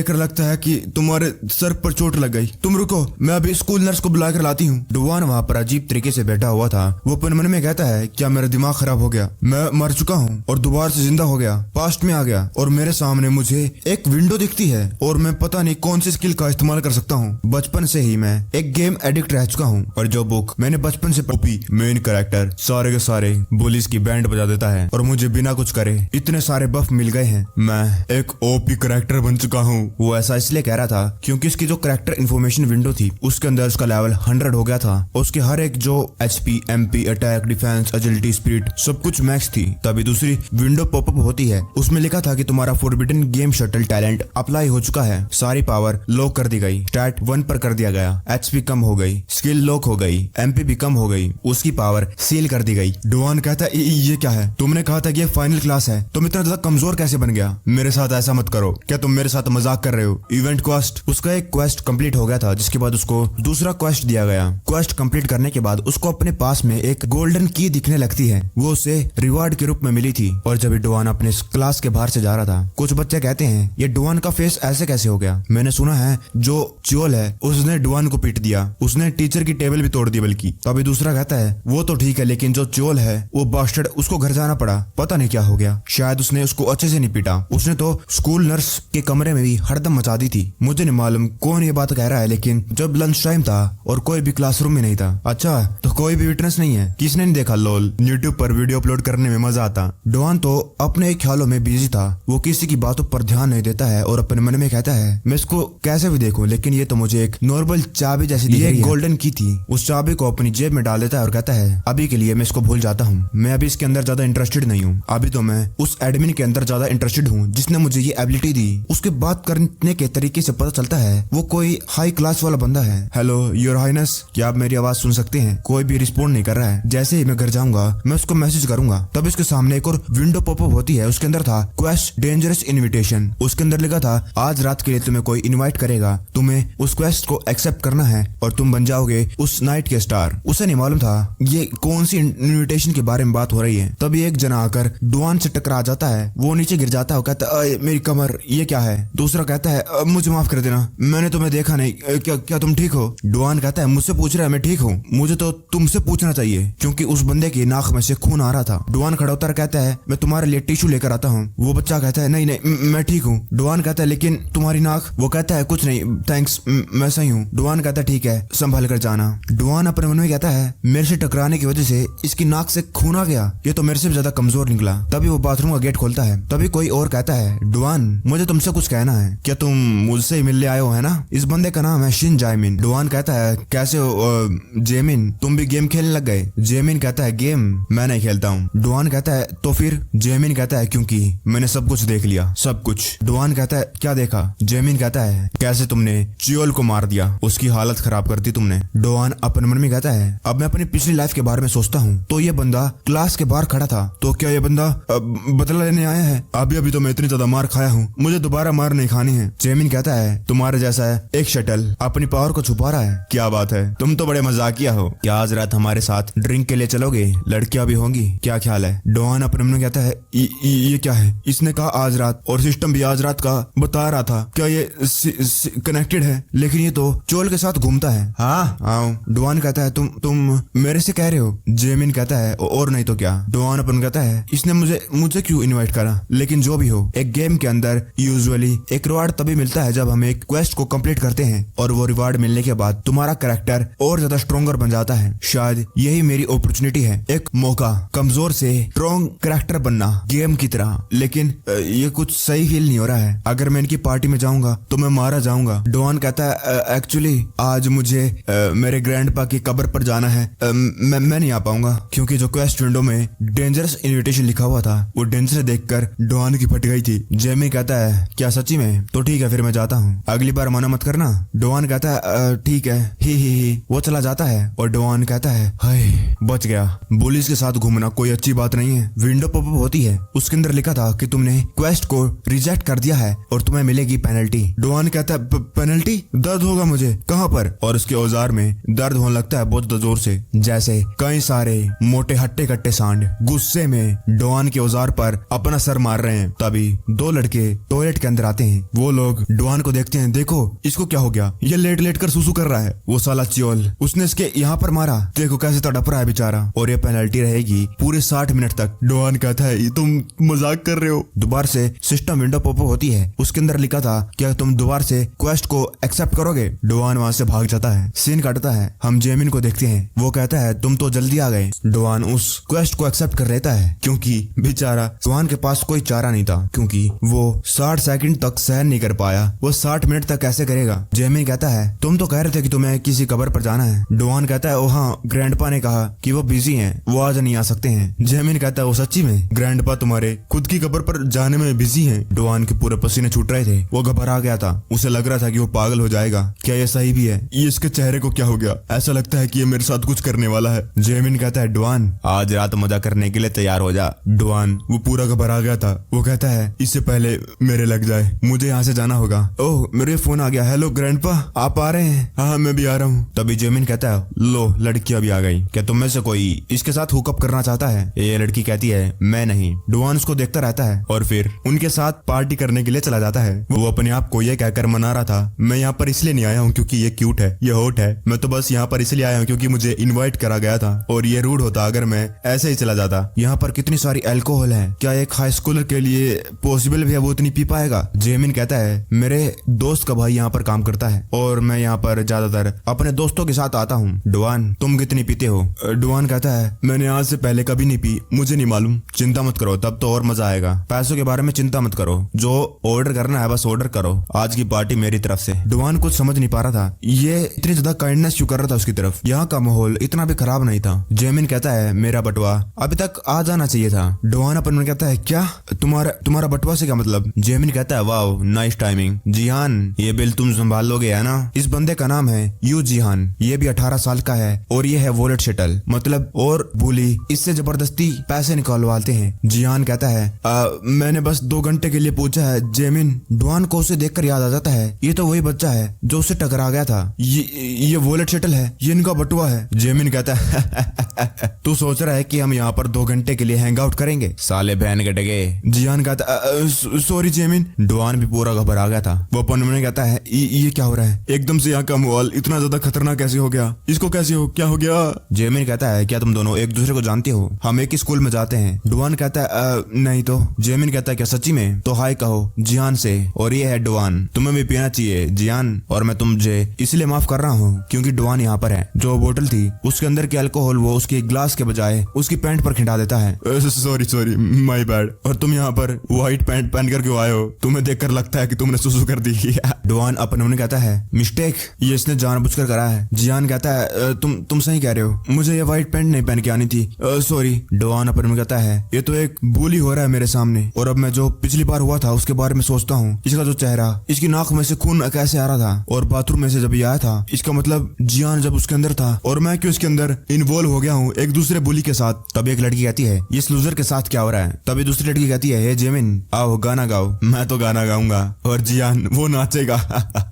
देखकर लगता है कि तुम्हारे सर पर चोट लग गई। तुम रुको, मैं अभी स्कूल नर्स को बुला कर लाती हूँ। डुवान वहाँ पर अजीब तरीके से बैठा हुआ था। वो अपने मन में कहता है, क्या मेरा दिमाग खराब हो गया? मैं मर चुका हूँ और दोबारा से जिंदा हो गया, पास्ट में आ गया और मेरे सामने मुझे एक विंडो दिखती है और मैं पता नहीं कौन सी स्किल का इस्तेमाल कर सकता हूँ। बचपन से ही मैं एक गेम एडिक्ट रह चुका हूँ और जो बुक मैंने बचपन से पढ़ी, मेन कैरेक्टर सारे के सारे पुलिस की बैंड बजा देता है और मुझे बिना कुछ करे इतने सारे बफ मिल गए हैं। मैं एक ओपी कैरेक्टर बन चुका हूँ। वो ऐसा इसलिए कह रहा था क्योंकि उसकी जो कैरेक्टर इन्फॉर्मेशन विंडो थी उसके अंदर उसका लेवल 100 हो गया था। उसके हर एक जो HP, MP, attack, defence, agility, speed सब कुछ मैक्स थी। तभी दूसरी विंडो पॉपअप होती है, उसमें लिखा था कि तुम्हारा forbidden game shuttle talent apply हो चुका है। सारी पावर लॉक कर दी गई, स्टैट 1 पर कर दिया गया, एचपी कम हो गई, स्किल लॉक हो गई, एमपी भी कम हो गई, उसकी पावर सील कर दी गई। डुवान कहता है, ये क्या है? तुमने कहा था कि ये फाइनल क्लास है, तुम इतना ज्यादा कमजोर कैसे बन गया? मेरे साथ ऐसा मत करो। क्या तुम मेरे साथ मजाक कर रहे हो? इवेंट क्वेस्ट, उसका एक क्वेस्ट कंप्लीट हो गया था जिसके बाद उसको दूसरा क्वेस्ट दिया गया। क्वेस्ट कंप्लीट करने के बाद उसको अपने पास में एक गोल्डन की दिखने लगती है, वो उसे रिवार्ड के रूप में मिली थी। और जब डुवान अपने क्लास के बाहर से जा रहा था, कुछ बच्चे कहते हैं, ये डुवान का फेस ऐसे कैसे हो गया? मैंने सुना है जो च्योल है उसने डुवान को पीट दिया, उसने टीचर की टेबल भी तोड़ दी बल्कि। तभी दूसरा कहता है, वो तो ठीक है लेकिन जो च्योल है वो बास्टर्ड, उसको घर जाना पड़ा, पता नहीं क्या हो गया। शायद उसने उसको अच्छे से नहीं पीटा, उसने तो स्कूल नर्स के कमरे में भी हड़दम मचा दी थी। मुझे नहीं मालूम कौन ये बात कह रहा है, लेकिन जब लंच टाइम था और कोई भी क्लासरूम में नहीं था। अच्छा, तो कोई भी विटनेस नहीं है? किसने नहीं देखा? लोल, यूट्यूब पर वीडियो अपलोड करने में मजा आता। डुवान तो अपने ख्यालों में बिजी था, वो किसी की बातों पर ध्यान नहीं देता है और अपने मन में कहता है, मैं इसको कैसे भी देखूं लेकिन ये तो मुझे एक नॉर्मल चाबी जैसी दिख रही है। गोल्डन की थी, उस चाबी को अपनी जेब में डाल देता है और कहता है, अभी के लिए मैं इसको भूल जाता हूँ, मैं अभी इसके अंदर ज्यादा इंटरेस्टेड नहीं हूँ। अभी तो मैं उस एडमिन के अंदर ज्यादा इंटरेस्टेड हूँ जिसने मुझे ये एबिलिटी दी। उसके बात करने के तरीके से पता चलता है वो कोई हाई क्लास वाला बंदा है। हेलो योर हाइनेस, क्या आप मेरी आवाज सुन सकते हैं? कोई भी रिस्पॉन्ड नहीं कर रहा है। जैसे ही मैं घर जाऊंगा मैं उसको मैसेज करूंगा। तब इसके सामने एक और विंडो पॉपअप होती है, उसके अंदर था क्वेस्ट डेंजरस इनविटेशन। उसके अंदर लिखा था, आज रात के लिए तुम्हें कोई इनवाइट करेगा, तुम्हें उस क्वेस्ट को एक्सेप्ट करना है और तुम बन जाओगे उस नाइट के स्टार। उसे नहीं मालूम था ये कौन सी इनविटेशन के बारे में बात हो रही है। तभी एक जना आकर डुवान से टकरा जाता है, वो नीचे गिर जाता है, कहता है, मेरी कमर, ये क्या है? दूसरा कहता है, मुझे माफ कर देना, मैंने तुम्हें देखा नहीं, क्या तुम ठीक हो? डुवान कहता है, मुझसे पूछ रहा है मैं ठीक हूँ? मुझे तो तुमसे पूछना चाहिए क्योंकि उस बंदे की नाक में से खून आ रहा था। डुवान खड़ा होता कहता है, मैं तुम्हारे लिए टिश्यू लेकर आता हूँ। वो बच्चा कहता है, नहीं मैं ठीक हूँ। डुवान कहता है, लेकिन तुम्हारी नाक? वो कहता है, कुछ नहीं थैंक्स, मैं सही हूँ। डुवान कहता है, ठीक है, संभाल कर जाना। डुवान अपने मन में कहता है, मेरे से टकराने की वजह से इसकी नाक से खून आ गया, ये तो मेरे से भी ज्यादा कमजोर निकला। तभी वो बाथरूम का गेट खोलता है। तभी कोई और कहता है, डुवान मुझे तुमसे कुछ कहना है। क्या तुम मुझसे ही मिलने आए हो है ना? इस बंदे का नाम है शिन जायमिन। डुवान कहता है, कैसे हो जेमिन, तुम भी गेम खेलने लग गए? जेमिन कहता है, गेम मैं नहीं खेलता हूँ। डुवान कहता है, तो फिर? जेमिन कहता है, क्योंकि मैंने सब कुछ देख लिया, सब कुछ। डुवान कहता है, क्या देखा? जेमिन कहता है, कैसे तुमने च्योल को मार दिया, उसकी हालत खराब कर दी तुमने। डुवान अपने मन में कहता है, अब मैं अपनी पिछली लाइफ के बारे में सोचता हूँ तो ये बंदा क्लास के बाहर खड़ा था, तो क्या ये बंदा बदला लेने आया है? अभी तो मैं इतनी ज्यादा मार खाया हूँ, मुझे दोबारा मार नहीं खानी है। जेमिन कहता है, तुम्हारे जैसा है एक शटल अपनी पावर को छुपा रहा है। क्या बात है, तुम तो बड़े मजाकिया हो। क्या आज रात हमारे साथ ड्रिंक के लिए चलोगे? लड़कियां भी होंगी, क्या ख्याल है? डुवान अपने मन में कहता है, ये क्या है? इसने कहा आज रात और सिस्टम भी आज रात का बता रहा था, क्या ये कनेक्टेड है? लेकिन ये तो चोल के साथ घूमता है। हाँ आओ। डुवान कहता है, तुम मेरे से कह रहे हो? जेमिन कहता है, और नहीं तो क्या। डुवान अपन कहता है, इसने मुझे क्यों इनवाइट करा? लेकिन जो भी हो, एक गेम के अंदर यूजुअली एक रिवार्ड तभी मिलता है जब हम एक क्वेस्ट को कंप्लीट करते हैं और वो रिवार्ड मिलने के बाद तुम्हारा कैरेक्टर और ज्यादा स्ट्रॉन्गर बन जाता है। शायद यही मेरी अपॉर्चुनिटी है, एक मौका कमजोर से स्ट्रॉन्ग कैरेक्टर बनना गेम की तरह। लेकिन ये कुछ सही फील नहीं हो रहा है, अगर मैं इनकी पार्टी में जाऊंगा तो मैं मारा जाऊंगा। डुवान कहता है, एक्चुअली आज मुझे मेरे ग्रैंडपा की कब्र पर जाना है, मैं नहीं आ पाऊंगा क्योंकि जो क्वेस्ट विंडो में डेंजरस इनविटेशन लिखा हुआ था वो डेंजरस देखकर डुवान की फट गई थी। जेमी कहता है, क्या सच्ची में? तो ठीक है फिर मैं जाता हूँ, अगली बार मना मत करना। डुवान कहता है, ठीक है, ही। वो चला जाता है और डुवान कहता है, हाय बच गया। पुलिस के साथ घूमना कोई अच्छी बात नहीं है। विंडो पॉपअप होती है, उसके अंदर लिखा था कि तुमने क्वेस्ट को रिजेक्ट कर दिया है और तुम्हें मिलेगी पेनल्टी। डुवान कहता है, पेनल्टी? दर्द होगा मुझे, कहाँ पर? और उसके औजार में दर्द होने लगता है बहुत जोर से, जैसे कई सारे मोटे हट्टे कट्टे सांड गुस्से में डुवान के औजार पर अपना सर मार रहे हैं। तभी दो लड़के टॉयलेट के अंदर आते हैं वो लोग डुआन को देखते हैं, देखो इसको क्या हो गया, ये लेट लेट कर सुसु कर रहा है। वो साला च्योल उसने इसके यहाँ पर मारा, देखो कैसे तड़प रहा है बेचारा, और ये पेनल्टी रहेगी पूरे 60 मिनट तक। डुआन कहता है तुम मजाक कर रहे हो। दोबारा से सिस्टम विंडो पॉपअप होती है, उसके अंदर लिखा था क्या तुम दोबारा से क्वेस्ट को एक्सेप्ट करोगे। डुआन वहाँ से भाग जाता है। सीन काटता है, हम जेमिन को देखते हैं, वो कहता है तुम तो जल्दी आ गए। डुआन उस क्वेस्ट को एक्सेप्ट कर लेता है क्योंकि बेचारा डुआन के पास कोई चारा नहीं था, क्योंकि वो 60 सेकंड तक सहन नहीं कर पाया, वो 60 मिनट तक कैसे करेगा। जेमिन कहता है तुम तो कह रहे थे कि तुम्हें किसी कब्र पर जाना है। डुआन कहता है ओ हाँ, ग्रैंडपा ने कहा कि वो बिजी हैं, वो आज नहीं आ सकते हैं। जेमिन कहता है वो सच्ची में ग्रैंडपा तुम्हारे खुद की कब्र पर जाने में बिजी हैं। डुआन के पूरे पसीने छूट रहे थे, वो घबरा गया था, उसे लग रहा था कि वो पागल हो जाएगा। क्या ये सही भी है? ये इसके चेहरे को क्या हो गया? ऐसा लगता है कि ये मेरे साथ कुछ करने वाला है। जेमिन कहता है डुआन आज रात मजा करने के लिए तैयार हो जा। डुआन वो पूरा घबरा गया था, वो कहता है इससे पहले मेरे लग जाए, मुझे यहाँ से जाना होगा। ओह मेरे फोन आ गया, हेलो ग्रैंडपा आप आ रहे हैं? हाँ मैं भी आ रहा हूँ। तभी जेमिन कहता है लो लड़की अभी आ गई, क्या तुम में से कोई इसके साथ हुकअप करना चाहता है? ये लड़की कहती है मैं नहीं। डुआन उसको देखता रहता है और फिर उनके साथ पार्टी करने के लिए चला जाता है। वो अपने आप को ये कहकर मना रहा था मैं यहाँ पर इसलिए नहीं आया हूँ क्योंकि ये क्यूट है, ये हॉट है, मैं तो बस यहाँ पर इसलिए आया हूँ क्योंकि मुझे इनवाइट करा गया था, और ये रूड होता अगर मैं ऐसे ही चला जाता। यहाँ पर कितनी सारी अल्कोहल है, क्या एक हाई स्कूलर के लिए पॉसिबल भी है वो इतनी पी पाएगा? जेमिन कहता है मेरे दोस्त का भाई यहाँ पर काम करता है और मैं यहाँ पर ज्यादातर अपने दोस्तों के साथ आता हूँ। डुआन तुम कितनी पीते हो? डुआन कहता है मैंने आज से पहले कभी नहीं पी, मुझे नहीं मालूम। चिंता मत करो, तब तो और मजा आएगा। पैसों के बारे में चिंता मत करो, जो ऑर्डर करना है बस ऑर्डर करो, आज की पार्टी मेरी तरफ से। डुआन कुछ समझ नहीं पा रहा था, ये इतनी ज्यादा काइंडनेस क्यों कर रहा था उसकी तरफ, यहाँ का माहौल इतना भी खराब नहीं था। जेमिन कहता है मेरा बटुआ अभी तक आ जाना चाहिए था। डुआन अपन में कहता है क्या तुम्हारा बटुआ से क्या मतलब? जेमिन कहता है वाओ नाइस टाइमिंग। जिहान ये बिल तुम संभाल लोगे है ना? इस बंदे का नाम है यू जिहान, ये भी 18 साल का है और ये है वॉलेट शटल, मतलब और बुली इससे जबरदस्ती पैसे निकालवाते हैं। जिहान कहता है मैंने बस 2 घंटे के लिए पूछा है। जेमिन डुआन को उसे देखकर याद आ जाता है ये तो वही बच्चा है जो उससे टकरा गया था, ये वॉलेट शटल है, ये इनका बटुआ है। जेमिन कहता है तू सोच रहा है कि हम यहाँ पर 2 घंटे के लिए हैंग आउट करेंगे साले बहन के डगे। जिहान कहता सॉरी जेमिन। डुआन भी पूरा घबरा गया था, वो अपन में कहता है ये क्या हो रहा है, एकदम से यहाँ का माहौल इतना ज्यादा खतरनाक कैसे हो गया, इसको कैसे हो क्या हो गया? जेमिन कहता है क्या तुम दोनों एक दूसरे को जानते हो, हम एक ही स्कूल में जाते हैं। डुआन कहता है नहीं तो। जेमिन कहता है क्या सच्ची में? तो हाय कहो जिहान से, और ये है डुआन, तुम्हें भी पीना चाहिए जिहान, और मैं तुझे इसलिए माफ कर रहा हूँ क्योंकि डुआन यहाँ पर है। जो बोतल थी उसके अंदर की अल्कोहल वो उसके ग्लास के बजाय उसकी पैंट पर खिंडा देता है। Sorry my bad. और तुम यहाँ पर व्हाइट पैंट पहन कर क्यों आए हो? तुम्हें देखकर लगता है कि तुमने सुसु कर दी। डुआन अपन उन्हें कहता है मिस्टेक, ये इसने जानबूझकर करा है। जिहान कहता है तुम सही कह रहे हो, मुझे ये व्हाइट पैंट नहीं पहन के आनी थी, सॉरी। डुआन अपन उन्हें कहता है ये तो एक बुली हो रहा है मेरे सामने, और अब मैं जो पिछली बार हुआ था उसके बारे में सोचता हूँ, इसका जो चेहरा, इसकी नाक में से खून कैसे आ रहा था, और बाथरूम में से जब ये आया था, इसका मतलब जिहान जब उसके अंदर था और मैं क्यों इसके अंदर इन्वॉल्व हो गया हूँ एक दूसरे बुली के साथ। तब एक लड़की कहती है ये लूजर के साथ क्या हो रहा है? तभी दूसरी लड़की कहती है हे जेमिन आओ गाना गाओ। मैं तो गाना गाऊंगा और जिहान वो नाचेगा।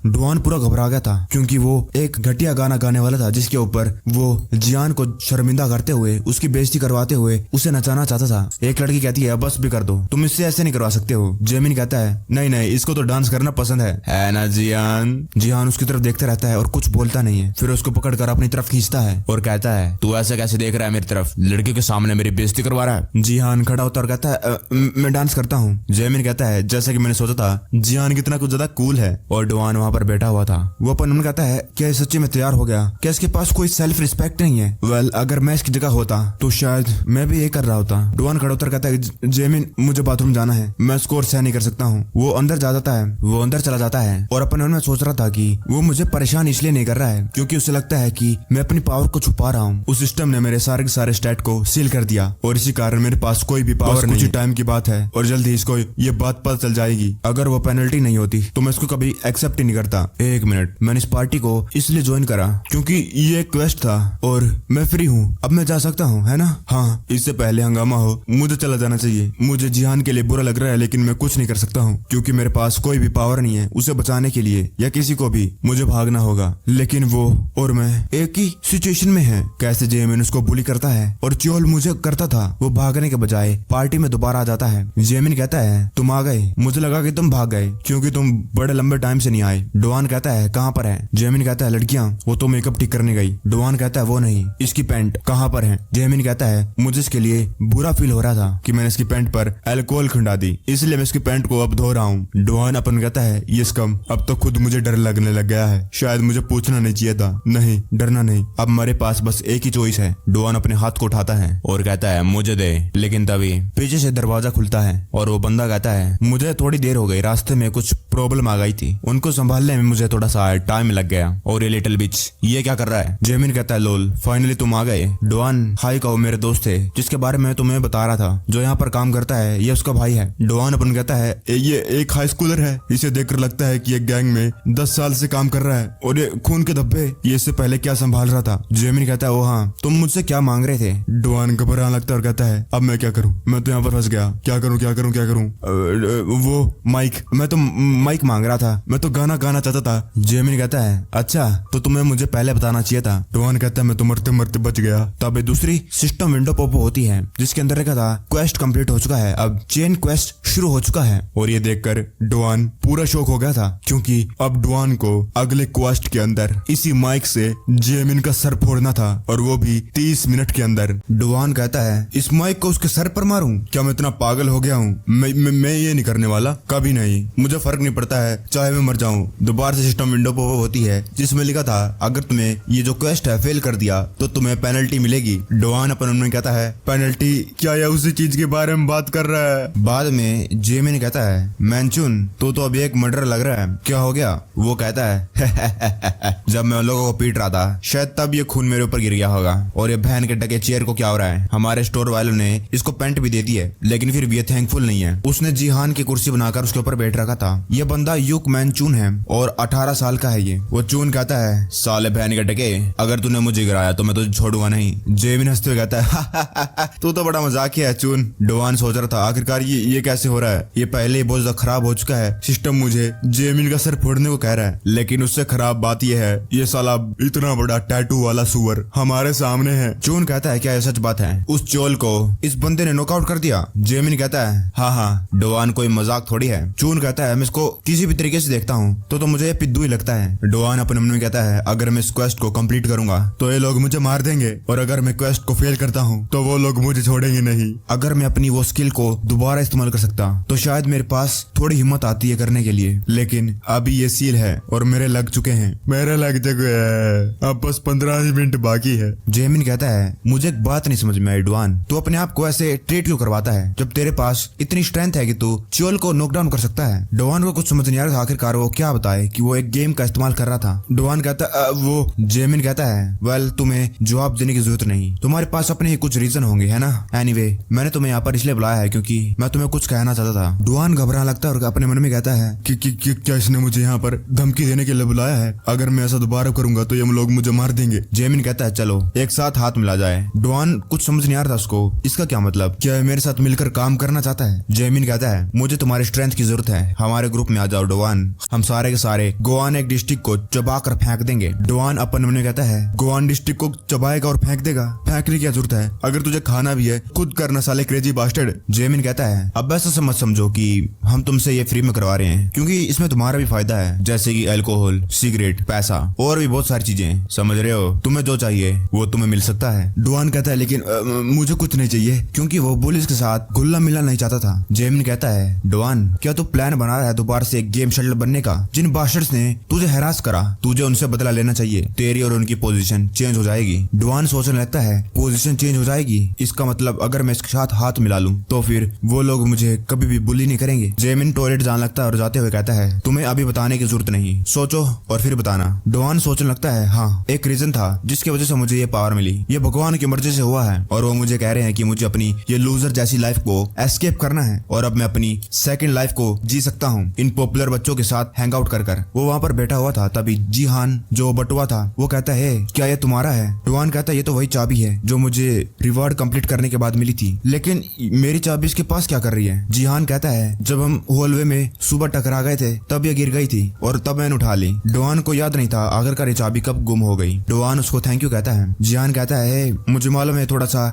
डुआन पूरा घबरा गया था क्योंकि वो एक घटिया गाना गाने वाला था जिसके ऊपर वो जिहान को शर्मिंदा करते हुए, उसकी बेइज्जती करवाते हुए उसे नचाना चाहता था। एक लड़की कहती है बस भी कर दो, तुम इससे ऐसे नहीं करवा सकते हो। जेमिन कहता है नहीं इसको तो डांस करना पसंद है ना जिहान। जिहान उसकी तरफ देखता रहता है और कुछ बोलता नहीं है, फिर उसको पकड़कर अपनी तरफ खींचता है और कहता है तू ऐसे कैसे देख रहा है मेरी तरफ, लड़की के सामने मेरी बेइज्जती करवा रहा है। जिहान खड़ा होता और कहता है मैं डांस करता हूँ। जेमिन कहता है जैसा कि मैंने सोचा था, जिहान कितना कुछ ज्यादा कूल है। और डुआन वहाँ पर बैठा हुआ था, वो अपन कहता है क्या सच्ची में तैयार हो गया, क्या इसके पास कोई सेल्फ रिस्पेक्ट नहीं है? वेल अगर मैं इसकी जगह होता तो शायद मैं भी ये कर रहा होता। डुआन खड़ा होकर कहता है जेमिन मुझे बाथरूम जाना है, मैं स्कोर सहन नहीं कर सकता हूँ। वो अंदर जा जाता है, वो अंदर चला जाता है और अपन में सोच रहा था कि वो मुझे परेशान इसलिए नहीं कर रहा है क्योंकि उसे लगता है कि मैं अपनी पावर को छुपा रहा हूँ। उस सिस्टम ने मेरे सारे के सारे स्टैट को सील कर दिया और इसी कारण मेरे पास कोई भी पावर नहीं। कुछ टाइम की बात है और जल्दी इसको ये बात पता चल जाएगी। अगर वो पेनल्टी नहीं होती तो मैं इसको कभी एक्सेप्ट ही नहीं करता। एक मिनट, मैंने इस पार्टी को इसलिए ज्वाइन करा क्योंकि ये एक क्वेस्ट था और मैं फ्री हूँ, अब मैं जा सकता हूँ है ना? हाँ, इससे पहले हंगामा हो मुझे चला जाना चाहिए। मुझे जिहान के लिए बुरा लग रहा है लेकिन मैं कुछ नहीं कर सकता हूँ क्योंकि मेरे पास कोई भी पावर नहीं है उसे बचाने के लिए या किसी को भी। मुझे भागना होगा लेकिन वो और मैं एक ही सिचुएशन में है। कैसे जेमिन उसको बुली करता है और च्योल मुझे करता था, वो भागने के बजाय पार्टी में दोबारा आ जाता है। जेमिन कहता है तुम आ गए, मुझे लगा कि तुम भाग गए क्योंकि तुम बड़े लंबे टाइम से नहीं आए। डुआन कहता है कहाँ पर है? जेमिन कहता है लड़कियां, वो तो मेकअप ठीक करने गई। डुआन कहता है वो नहीं, इसकी पैंट कहाँ पर है? जेमिन कहता है मुझे इसके लिए बुरा फील हो रहा था कि मैंने इसकी पैंट पर अल्कोहल खिंडा दी, इसलिए मैं इसकी पैंट को अब धो रहा हूँ। डुआन अपन कहता है ये स्कम, अब तो खुद मुझे डर लगने लग गया है, शायद मुझे पूछना नहीं चाहिए था। नहीं, डरना नहीं, अब मेरे पास बस एक ही चॉइस है। डुआन अपने हाथ को उठाता है और कहता है मुझे दे। लेकिन तभी पीछे से दरवाजा खुलता है और वो बंदा कहता है मुझे थोड़ी देर हो गई, रास्ते में कुछ प्रॉब्लम आ गई थी, उनको संभालने में मुझे थोड़ा सा टाइम लग गया। और ये लिटिल बिच ये क्या कर रहा है? जेमिन कहता है लोल, फाइनली तुम आ गए। डुआन हाई का वो मेरे दोस्त थे जिसके बारे में तुम्हें बता रहा था, जो यहाँ पर काम करता है, ये उसका भाई है। डुआन अपन कहता है ये एक हाई स्कूलर है, इसे देखकर लगता है कि ये गैंग में 10 साल से काम कर रहा है और ये खून के धब्बे ये इससे पहले क्या संभाल रहा था। जेमिन कहता है ओ हाँ, तुम मुझसे क्या मांग रहे थे? डुआन घबराने लगता है और कहता है अब मैं क्या करूं, मैं तो यहाँ पर फंस गया, क्या करूं क्या करूं क्या करूं? वो माइक, मैं तो माइक मांग रहा था, मैं तो गाना गाना चाहता था। जेमिन कहता है अच्छा, तो तुम्हें मुझे पहले बताना चाहिए था। डुआन कहता है मैं तो मरते मरते बच गया। तब एक दूसरी सिस्टम विंडो पॉप होती है जिसके अंदर लिखा था क्वेस्ट कंप्लीट हो चुका है, अब चेन क्वेस्ट शुरू हो चुका है। और ये देखकर डुआन पूरा शॉक हो गया था क्योंकि अब डुआन को अगले क्वेस्ट के अंदर इसी माइक से जेमिन का सर फोड़ना था और वो भी 30 मिनट के अंदर। डुआन कहता है इस माइक को उसके सर पर मारूं? क्या मैं इतना पागल हो गया हूँ? मैं ये नहीं करने वाला, कभी नहीं, मुझे फर्क नहीं पड़ता है, चाहे मैं मर जाऊं। दोबारा से सिस्टम विंडो पॉप होती है जिसमें लिखा था अगर तुम्हें ये जो क्वेस्ट है फेल कर दिया तो तुम्हें पेनल्टी मिलेगी। डुआन अपन उन्हें कहता है पेनल्टी? क्या यह उसी चीज के बारे में बात कर रहा है? बाद में जेमिन कहता है मैंचुन तू तो अभी एक मर्डर लग रहा है, क्या हो गया? वो कहता है जब मैं उन लोगों को पीट रहा था शायद तब ये खून मेरे ऊपर गिर गया होगा। और ये बहन के टके चेयर को क्या हो रहा है? हमारे स्टोर वालों ने इसको पेंट भी दे दी है लेकिन फिर भी ये थैंकफुल नहीं है। उसने जिहान की कुर्सी बनाकर उसके ऊपर बैठ रखा था। ये बंदा यूक मैंचुन है और 18 साल का है ये। वो चून कहता है साले बहन के टके, अगर तूने मुझे गिराया तो मैं तुझे छोड़ूंगा नहीं। जेमिन हंसते हुए कहता है तू तो बड़ा मजाकी है चून। डुआन सोच रहा था आखिरकार ये कैसे हो रहा है, ये पहले ही बहुत ज्यादा खराब हो चुका है, सिस्टम मुझे जेमिन का सर फोड़ने को कह रहा है। लेकिन उससे खराब बात यह है ये साला इतना बड़ा टैटू वाला सुअर हमारे सामने है। चून कहता है क्या ये सच बात है? उस चोल को इस बंदे ने नॉकआउट कर दिया। जेमिन कहता है हाँ, डुआन कोई मजाक थोड़ी है। चून कहता है मैं इसको किसी भी तरीके से देखता हूँ तो मुझे ये पिद्दू ही लगता है। डुआन अपने मन में कहता है अगर मैं इस क्वेस्ट को कंप्लीट करूंगा तो ये लोग मुझे मार देंगे और अगर मैं क्वेस्ट को फेल करता हूँ तो वो लोग मुझे छोड़ेंगे नहीं। अगर मैं अपनी वो स्किल को दोबारा इस्तेमाल कर सकता तो शायद मेरे पास थोड़ी हिम्मत आती है करने के लिए, लेकिन अभी ये सील है और मेरे लग चुके हैं, मेरे लग चुके हैं, अब बस 15 मिनट बाकी है। जेमिन कहता है मुझे एक बात नहीं समझ में आई डुआन, तू अपने आप को ऐसे ट्रीट क्यों करवाता है जब तेरे पास इतनी स्ट्रेंथ है कि तू चोल को नॉकडाउन कर सकता है? डुआन को कुछ समझ नहीं आ रहा था आखिरकार वो क्या बताए कि वो एक गेम का इस्तेमाल कर रहा था। डुआन कहता वो। जेमिन कहता है वेल तुम्हें जवाब देने की जरूरत नहीं, तुम्हारे पास अपने ही कुछ रीजन होंगे है ना। एनीवे मैंने तुम्हें यहाँ पर इसलिए बुलाया है क्योंकि मैं तुम्हें कुछ कहना चाहता था। डुआन घबराने लगता है और अपने मन में कहता है कि क्या इसने मुझे यहाँ पर धमकी देने के लिए बुलाया है? अगर मैं ऐसा दोबारा करूंगा तो ये लोग मुझे मार देंगे। जेमिन कहता है चलो एक साथ हाथ मिला जाए। डुआन कुछ समझ नहीं आ रहा था उसको, इसका क्या मतलब, क्या मेरे साथ मिलकर काम करना चाहता है? जेमिन कहता है मुझे तुम्हारी स्ट्रेंथ की जरूरत है, हमारे ग्रुप में आ जाओ डुआन, हम सारे के सारे गोवान एक डिस्ट्रिक्ट को चबा कर फेंक देंगे। डुआन अपन मन में कहता है गोवान डिस्ट्रिक्ट को चबाएगा और फेंक देगा, फेंकने की क्या जरूरत है, अगर तुझे खाना भी है खुद करना साले क्रेजी बास्टर्ड। जेमिन कहता है अब ऐसा मत समझो कि हम तुमसे ये फ्री में करवा रहे हैं क्योंकि इसमें तुम्हारा भी फायदा है, जैसे कि अल्कोहल, सिगरेट, पैसा और भी बहुत सारी चीजें, समझ रहे हो? तुम्हें जो चाहिए वो तुम्हें मिल सकता है। डुआन कहता है लेकिन मुझे कुछ नहीं चाहिए क्योंकि वो पुलिस के साथ घुलना मिलना नहीं चाहता था। जेमिन कहता है डुआन क्या तू प्लान बना रहा है दोबारा से एक गेम शटल बनने का? जिन बास्टर्ड्स ने तुझे हैरास करा तुझे उनसे बदला लेना चाहिए, तेरी और उनकी पोजीशन चेंज हो जाएगी। डुआन सोचने लगता है पोजीशन चेंज हो जाएगी, इसका मतलब अगर मैं इसके साथ हाथ मिला लूं तो फिर वो लोग मुझे कभी भी बुली नहीं करेंगे। जेमिन टॉयलेट जाने लगता है और जाते हुए कहता है तुम्हें अभी बताने की जरूरत नहीं, सोचो और फिर बताना। डुआन सोचने लगता है हाँ एक रीजन था जिसकी वजह से मुझे ये पावर मिली, ये भगवान की मर्जी से हुआ है और वो मुझे कह रहे हैं कि मुझे अपनी ये लूजर जैसी लाइफ को एस्केप करना है और अब मैं अपनी सेकंड लाइफ को जी सकता हूँ इन पॉपुलर बच्चों के साथ हैंग आउट कर। वो वहाँ पर बैठा हुआ था तभी जिहान जो बटुआ था वो कहता है क्या ये तुम्हारा है? डुआन कहता है ये तो वही चाबी है जो मुझे रिवॉर्ड कंप्लीट करने के बाद मिली थी, लेकिन मेरी चाबी इसके पास क्या कर रही है? जिहान कहता है जब हम हॉलवे में सुबह टकरा गए थे तब ये गिर गई थी और तब मैंने उठा ली। डुआन को याद नहीं था आखिरकार ये चाबी कब गुम हो गई। डुआन उसको थैंक यू कहता है। जिहान कहता है मुझे मालूम है थोड़ा सा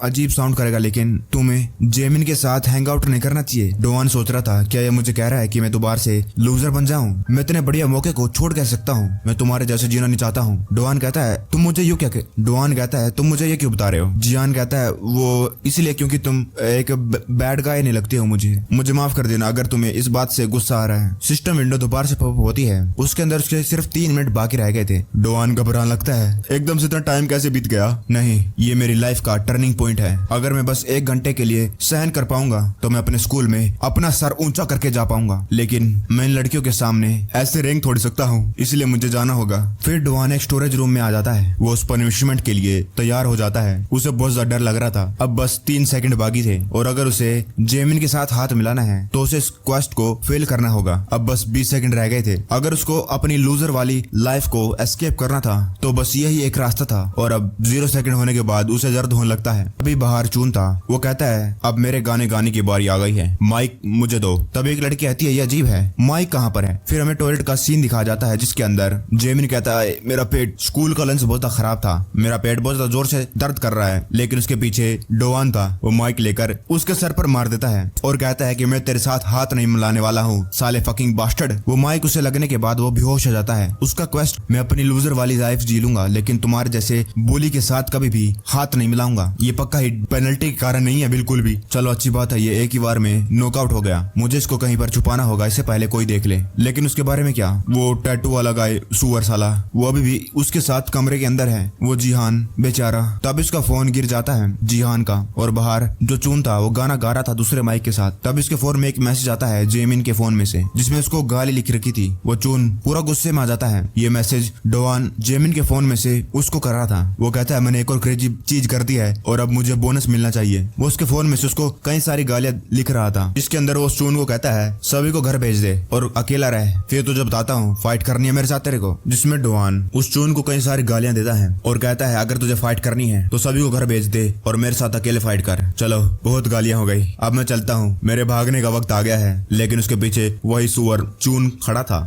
अजीब साउंड करेगा लेकिन तुम्हें जेमिन के साथ हैंग आउट नहीं करना चाहिए। डुआन सोच रहा था क्या क्या ये मुझे कह रहा है कि मैं दोबारा से लूजर बन जाऊं? मैं इतने बढ़िया मौके को छोड़ कह सकता हूँ? मैं तुम्हारे जैसे जीना नहीं चाहता हूँ। डुआन कहता है तुम मुझे यूं क्या डुआन कहता है तुम मुझे ये क्यों बता रहे हो? जियान कहता है वो इसलिए क्योंकि तुम एक बैड गाय नहीं लगती हो मुझे माफ कर देना अगर तुम्हें इस बात से गुस्सा आ रहा है। सिस्टम विंडो दोबारा से पॉप होती है। उसके अंदर उसके सिर्फ 3 मिनट बाकी रह गए थे। डुआन घबराने लगता है एकदम से इतना टाइम कैसे बीत गया? नहीं, ये मेरी लाइफ का टर्निंग पॉइंट है। अगर मैं बस 1 घंटे के लिए सहन कर पाऊंगा तो मैं अपने स्कूल में अपना सर ऊंचा करके जा पाऊंगा, लेकिन मैं इन लड़कियों के सामने ऐसे रैंक थोड़ी सकता हूँ, इसलिए मुझे जाना होगा। फिर डुआन एक स्टोरेज रूम में आ जाता है। वो उस पनिशमेंट के लिए तैयार हो जाता है। उसे बहुत ज्यादा डर लग रहा था। अब बस 3 सेकंड बाकी थे और अगर उसे जेमिन के साथ हाथ मिलाना है तो उसे इस क्वेस्ट को फेल करना होगा। अब बस 20 सेकंड रह गए थे। अगर उसको अपनी लूजर वाली लाइफ को एस्केप करना था तो बस यही एक रास्ता था। और अब 0 सेकंड होने के बाद उसे दर्द होने लगता है। अभी बाहर चून था। वो कहता है अब मेरे गाने गाने की बारी आ गई है, माइक मुझे दो। तब एक लड़की आती है, ये अजीब है, माइक कहाँ पर है? फिर हमें टॉयलेट का सीन दिखाया जाता है जिसके अंदर जेमिन कहता है मेरा पेट स्कूल का लंच बहुत खराब था, मेरा पेट बहुत ज्यादा जोर से दर्द कर रहा है। लेकिन उसके पीछे डुआन था। वो माइक लेकर उसके सर पर मार देता है और कहता है कि मैं तेरे साथ हाथ नहीं मिलाने वाला हूँ, साले फकिंग बास्टर्ड। वो माइक उसे लगने के बाद वो बेहोश हो जाता है। उसका क्वेस्ट मैं अपनी लूजर वाली लाइफ जी लूंगा, लेकिन तुम्हारे जैसे बोली के साथ कभी भी हाथ नहीं मिलाऊंगा। ये पक्का ही पेनल्टी के कारण नहीं है बिल्कुल भी। चलो अच्छी बात है, ये एक ही बार में नॉकआउट हो गया। मुझे इसको कहीं पर छुपाना होगा, इससे पहले कोई देख ले। लेकिन उसके बारे में क्या? वो टैटू वाला गाय सुअर साला वो अभी भी उसके साथ कमरे के अंदर है। वो जिहान बेचारा। तब इसका फोन गिर जाता है जिहान का, और बाहर जो चून था वो गाना गा रहा था दूसरे माइक के साथ। तब इसके फोन में एक मैसेज आता है जेमिन के फोन में से, जिसमें उसको गाली लिख रखी थी। वो चून पूरा गुस्से में आ जाता है। ये मैसेज डुआन जेमिन के फोन में से उसको कर रहा था। वो कहता है मैंने एक और क्रेजी चीज कर दी है और अब मुझे बोनस मिलना चाहिए। वो उसके फोन में से उसको कई सारी गालियां लिख रहा था, जिसके अंदर वो चून को कहता है सभी को घर भेज दे और अकेला रहे, फिर तुझे बताता हूँ फाइट करनी है मेरे साथ तेरे को। जिसमें डुआन उस चून को कई सारी गालियां देता है और कहता है अगर तुझे फाइट करनी है तो सभी को घर भेज दे और मेरे साथ अकेले फाइट कर। चलो बहुत गालियां हो गई, अब मैं चलता हूँ, मेरे भागने का वक्त आ गया है। लेकिन उसके पीछे वही सुअर चून खड़ा था